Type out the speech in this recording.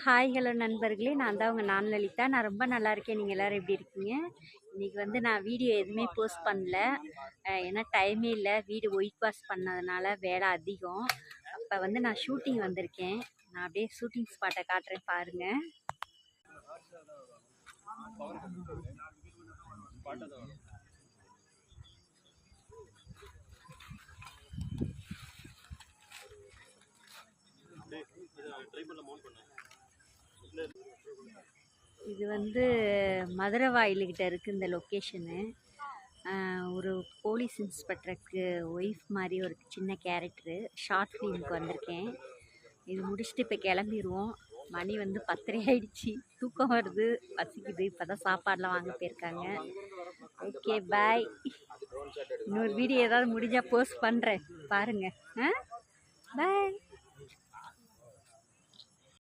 Hi hello நண்பர்களே, நான் தான் உங்கள் லலிதா. நான் ரொம்ப நல்லா இருக்கேன். நீங்கள் எல்லோரும் எப்படி இருக்கீங்க? இன்றைக்கி வந்து நான் வீடியோ எதுவுமே போஸ்ட் பண்ணல. ஏன்னா டைமே இல்லை. வீடு ஒயிட் வாஷ் பண்ணதுனால வேலை அதிகம். அப்போ வந்து நான் ஷூட்டிங் வந்திருக்கேன். நான் அப்படியே ஷூட்டிங் ஸ்பாட்டை காட்டுறேன் பாருங்கள். இது வந்து மதுரை வாயில்கிட்ட இருக்குது இந்த லொக்கேஷனு. ஒரு போலீஸ் இன்ஸ்பெக்டருக்கு ஒய்ஃப் மாதிரி ஒரு சின்ன கேரக்டரு ஷார்ட் ஃபிலிமுக்கு வந்திருக்கேன். இது முடிச்சுட்டு இப்போ கிளம்பிடுவோம். மணி வந்து 10:30 ஆயிடுச்சு. தூக்கம் வருது, பசிக்குது. இப்போ தான் சாப்பாடெலாம் வாங்க போயிருக்காங்க. Okay bye. இன்னொரு வீடியோ ஏதாவது முடிஞ்சால் போஸ்ட் பண்ணுறேன் பாருங்கள். பாய்.